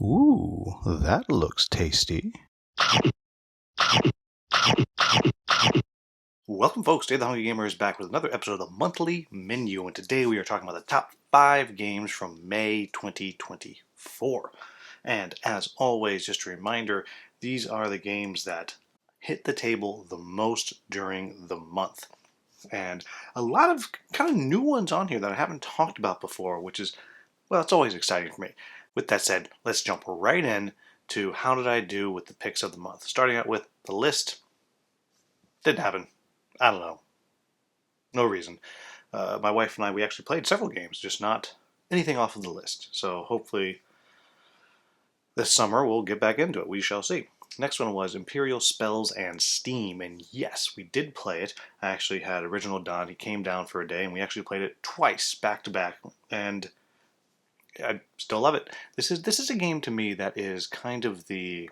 Ooh, that looks tasty. Welcome, folks. Today, the Hungry Gamer is back with another episode of the Monthly Menu, and today we are talking about the top 5 games from May 2024. And as always, just a reminder, these are the games that hit the table the most during the month. And a lot of kind of new ones on here that I haven't talked about before, which is, well, it's always exciting for me. With that said, let's jump right in to how did I do with the picks of the month. Starting out with the list, didn't happen. I don't know. No reason. My wife and I, we actually played several games, just not anything off of the list. So hopefully this summer we'll get back into it. We shall see. Next one was Imperial Spells and Steam, and yes, we did play it. I actually had Original Don. He came down for a day, and we actually played it twice, back to back, and I still love it. This is a game to me that is kind of the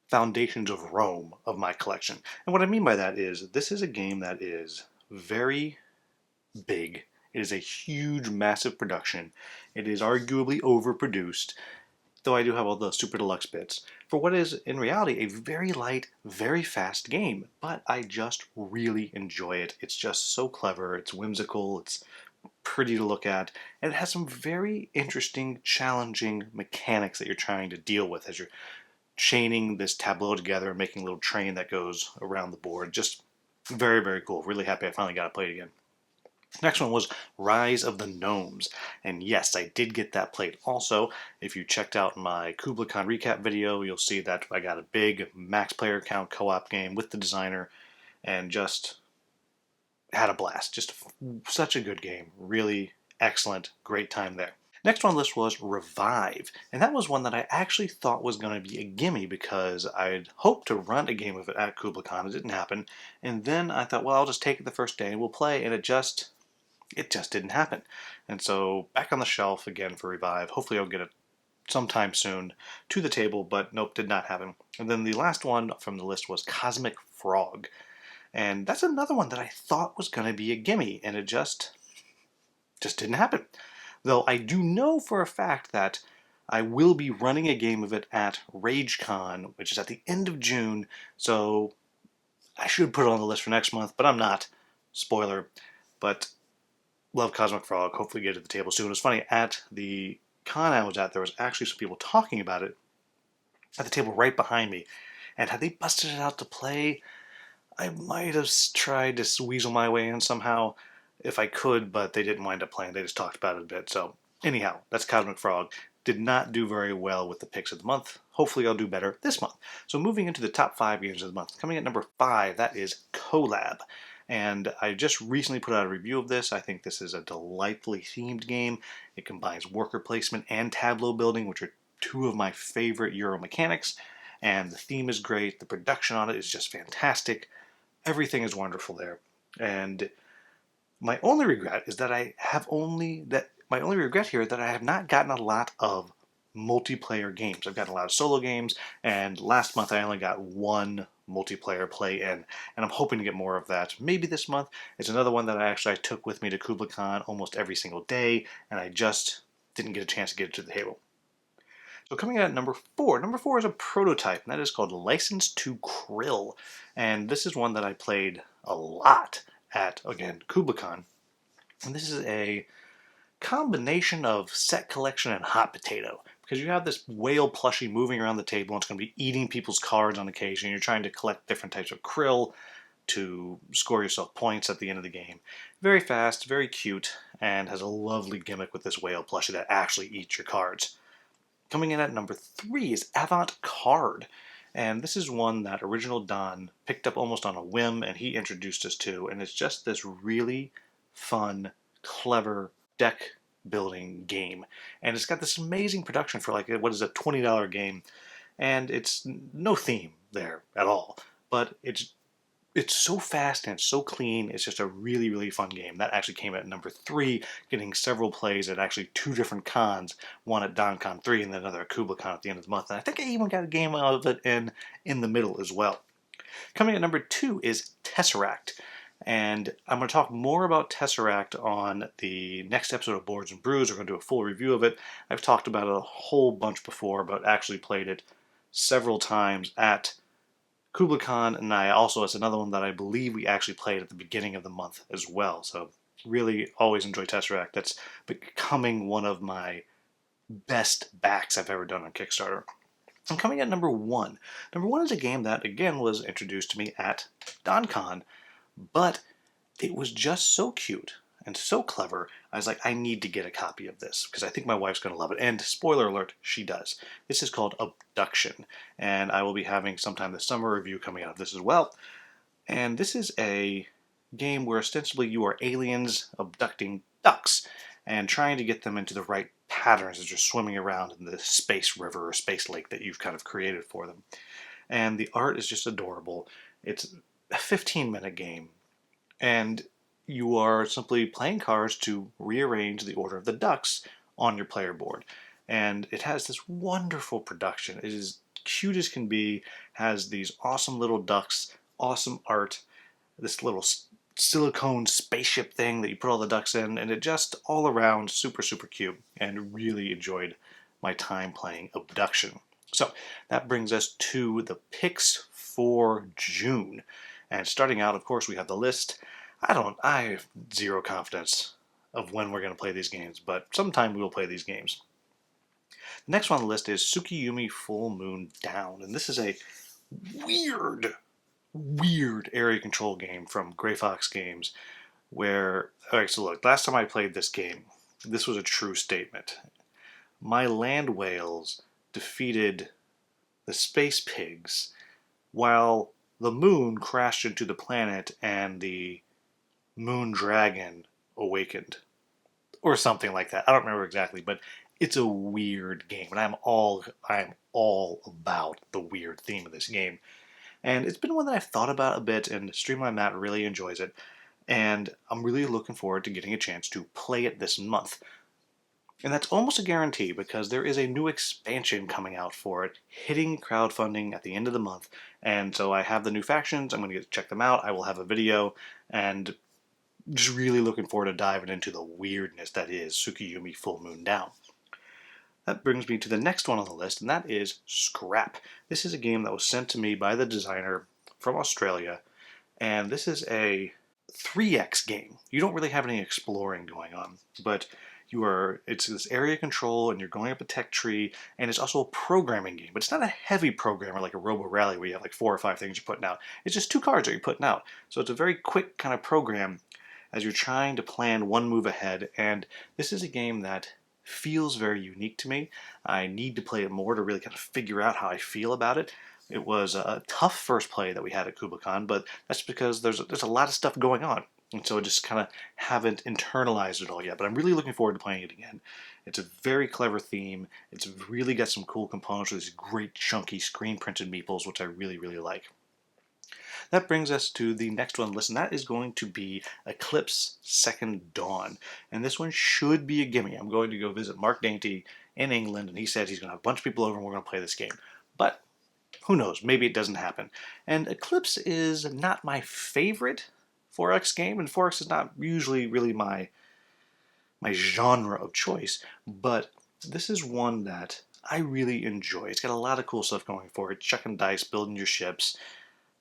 foundations of Rome of my collection. And what I mean by that is this is a game that is very big. It is a huge, massive production. It is arguably overproduced, though I do have all the super deluxe bits, for what is in reality a very light, very fast game. But I just really enjoy it. It's just so clever, it's whimsical, it's pretty to look at, and it has some very interesting, challenging mechanics that you're trying to deal with as you're chaining this tableau together and making a little train that goes around the board. Just very, very cool. Really happy I finally got to play it again. Next one was Rise of the Gnomes. And yes, I did get that played also. If you checked out my Kubla Khan recap video, you'll see that I got a big max player count co-op game with the designer and just had a blast. Just such a good game. Really excellent. Great time there. Next on the list was Revive, and that was one that I actually thought was going to be a gimme because I'd hoped to run a game of it at Kubla Khan. It didn't happen, and then I thought, well, I'll just take it the first day and we'll play, and it just didn't happen. And so back on the shelf again for Revive. Hopefully I'll get it sometime soon to the table, but nope, did not happen. And then the last one from the list was Cosmic Frog, and that's another one that I thought was going to be a gimme, and it just didn't happen. Though I do know for a fact that I will be running a game of it at RageCon, which is at the end of June, so I should put it on the list for next month, but I'm not. Spoiler. But love Cosmic Frog. Hopefully get it to the table soon. It was funny, at the con I was at, there was actually some people talking about it at the table right behind me. And had they busted it out to play, I might have tried to weasel my way in somehow if I could, but they didn't wind up playing. They just talked about it a bit. So anyhow, that's Cosmic Frog. Did not do very well with the picks of the month. Hopefully I'll do better this month. So moving into the top 5 games of the month. Coming at number 5, that is Collab. And I just recently put out a review of this. I think this is a delightfully themed game. It combines worker placement and tableau building, which are two of my favorite Euro mechanics. And the theme is great. The production on it is just fantastic. Everything is wonderful there. And my only regret is that my only regret here is that I have not gotten a lot of multiplayer games. I've gotten a lot of solo games, and last month I only got one multiplayer play in, and I'm hoping to get more of that. Maybe this month. It's another one that I took with me to Kubla Khan almost every single day, and I just didn't get a chance to get it to the table. So coming in at number 4. Number 4 is a prototype, and that is called License to Krill. And this is one that I played a lot at, again, Kubla Khan. And this is a combination of set collection and hot potato. Because you have this whale plushie moving around the table, and it's going to be eating people's cards on occasion. You're trying to collect different types of krill to score yourself points at the end of the game. Very fast, very cute, and has a lovely gimmick with this whale plushie that actually eats your cards. Coming in at number 3 is Avant Card. And this is one that Original Don picked up almost on a whim and he introduced us to. And it's just this really fun, clever deck building game. And it's got this amazing production for like, what is a $20 game. And it's no theme there at all. But it's so fast and so clean. It's just a really, really fun game. That actually came at number 3, getting several plays at actually 2 different cons, one at DonCon 3 and then another at Kubla Khan at the end of the month. And I think I even got a game out of it in the middle as well. Coming at number 2 is Tesseract. And I'm going to talk more about Tesseract on the next episode of Boards and Brews. We're going to do a full review of it. I've talked about it a whole bunch before, but actually played it several times at KublaCon, and it's another one that I believe we actually played at the beginning of the month as well. So really always enjoy Tesseract. That's becoming one of my best backs I've ever done on Kickstarter. I'm coming at number one. Number one is a game that, again, was introduced to me at DonCon, but it was just so cute and so clever. I was like, I need to get a copy of this because I think my wife's going to love it. And spoiler alert, she does. This is called Abduction, and I will be having sometime this summer a review coming out of this as well. And this is a game where ostensibly you are aliens abducting ducks and trying to get them into the right patterns as you're swimming around in the space river or space lake that you've kind of created for them. And the art is just adorable. It's a 15-minute game, and you are simply playing cards to rearrange the order of the ducks on your player board. And it has this wonderful production. It is cute as can be, has these awesome little ducks, awesome art, this little silicone spaceship thing that you put all the ducks in, and it just all around super, super cute, and really enjoyed my time playing Abduction. So that brings us to the picks for June. And starting out, of course, we have the list. I have zero confidence of when we're going to play these games, but sometime we will play these games. The next one on the list is Tsukiyumi Full Moon Down, and this is a weird area control game from Gray Fox Games where, alright, so look, last time I played this game, this was a true statement. My land whales defeated the space pigs while the moon crashed into the planet and the moon dragon awakened. Or something like that. I don't remember exactly, but it's a weird game, and I'm all about the weird theme of this game. And it's been one that I've thought about a bit, and Streamline Matt really enjoys it. And I'm really looking forward to getting a chance to play it this month. And that's almost a guarantee because there is a new expansion coming out for it, hitting crowdfunding at the end of the month. And so I have the new factions. I'm going to get to check them out. I will have a video, and just really looking forward to diving into the weirdness that is Tsukiyumi Full Moon Down. That brings me to the next one on the list, and that is Scrap. This is a game that was sent to me by the designer from Australia, and this is a 3X game. You don't really have any exploring going on, but it's this area control, and you're going up a tech tree, and it's also a programming game, but it's not a heavy programmer like a Robo Rally where you have like 4 or 5 things you're putting out. It's just 2 cards that you're putting out. So it's a very quick kind of program as you're trying to plan one move ahead, and this is a game that feels very unique to me. I need to play it more to really kind of figure out how I feel about it. It was a tough first play that we had at KublaCon, but that's because there's a lot of stuff going on, and so I just kind of haven't internalized it all yet. But I'm really looking forward to playing it again. It's a very clever theme. It's really got some cool components with these great chunky screen printed meeples, which I really, really like. That brings us to the next one on the list, and that is going to be Eclipse Second Dawn. And this one should be a gimme. I'm going to go visit Mark Dainty in England, and he said he's going to have a bunch of people over and we're going to play this game. But who knows? Maybe it doesn't happen. And Eclipse is not my favorite 4X game, and 4X is not usually really my genre of choice, but this is one that I really enjoy. It's got a lot of cool stuff going for it. Chucking dice, building your ships,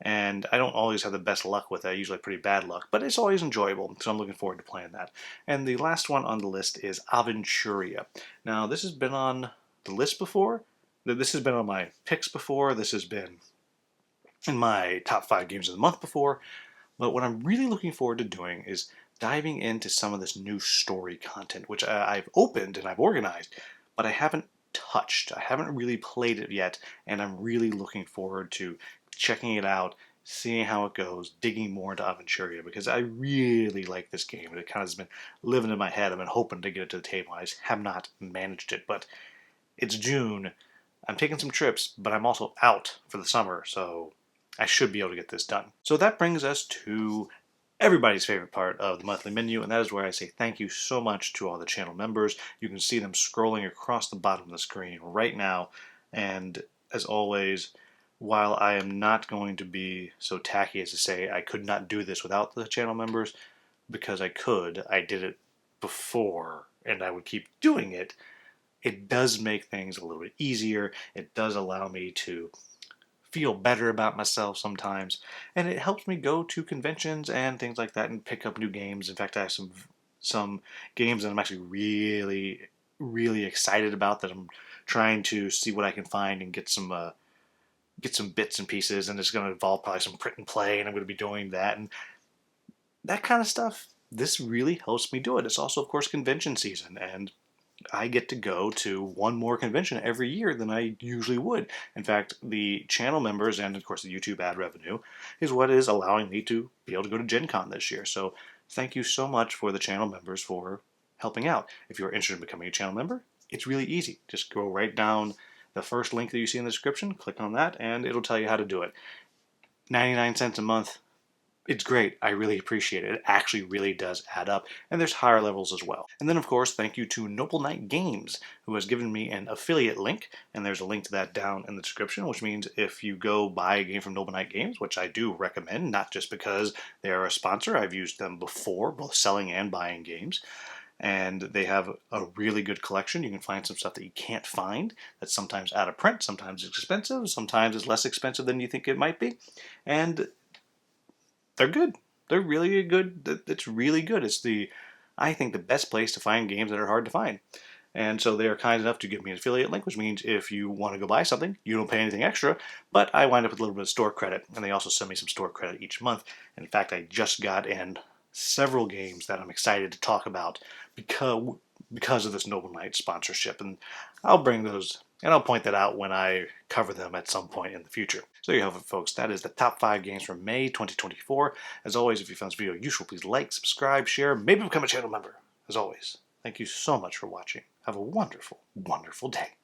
and I don't always have the best luck with it. I usually have pretty bad luck, but it's always enjoyable, so I'm looking forward to playing that. And the last one on the list is Aventuria. Now, this has been on the list before. This has been on my picks before. This has been in my top 5 games of the month before. But what I'm really looking forward to doing is diving into some of this new story content, which I've opened and I've organized, but I haven't touched. I haven't really played it yet, and I'm really looking forward to checking it out, seeing how it goes, digging more into Aventuria, because I really like this game, and it kind of has been living in my head. I've been hoping to get it to the table. I just have not managed it, but it's June. I'm taking some trips, but I'm also out for the summer, so I should be able to get this done. So that brings us to everybody's favorite part of the monthly menu, and that is where I say thank you so much to all the channel members. You can see them scrolling across the bottom of the screen right now, and as always, while I am not going to be so tacky as to say I could not do this without the channel members, because I could, I did it before and I would keep doing it, it does make things a little bit easier. It does allow me to feel better about myself sometimes, and it helps me go to conventions and things like that and pick up new games. In fact, I have some games that I'm actually really excited about that I'm trying to see what I can find and get some bits and pieces, and it's going to involve probably some print and play, and I'm going to be doing that and that kind of stuff. This really helps me do it. It's also, of course, convention season, and I get to go to one more convention every year than I usually would. In fact, the channel members and, of course, the YouTube ad revenue is what is allowing me to be able to go to Gen Con this year. So thank you so much for the channel members for helping out. If you're interested in becoming a channel member, it's really easy. Just go right down the first link that you see in the description, click on that, and it'll tell you how to do it. 99 cents a month. It's great. I really appreciate it. It actually really does add up, and there's higher levels as well. And then, of course, thank you to Noble Knight Games, who has given me an affiliate link, and there's a link to that down in the description, which means if you go buy a game from Noble Knight Games, which I do recommend, not just because they are a sponsor, I've used them before, both selling and buying games, and they have a really good collection. You can find some stuff that you can't find, that's sometimes out of print, sometimes it's expensive, sometimes it's less expensive than you think it might be, and they're good. They're really good. It's really good. It's I think, the best place to find games that are hard to find. And so they are kind enough to give me an affiliate link, which means if you want to go buy something, you don't pay anything extra, but I wind up with a little bit of store credit, and they also send me some store credit each month. In fact, I just got in several games that I'm excited to talk about because of this Noble Knight sponsorship, and I'll bring those and I'll point that out when I cover them at some point in the future. So there you have it, folks. That is the top 5 games from May 2024. As always, if you found this video useful, please like, subscribe, share, maybe become a channel member. As always, thank you so much for watching. Have a wonderful, wonderful day.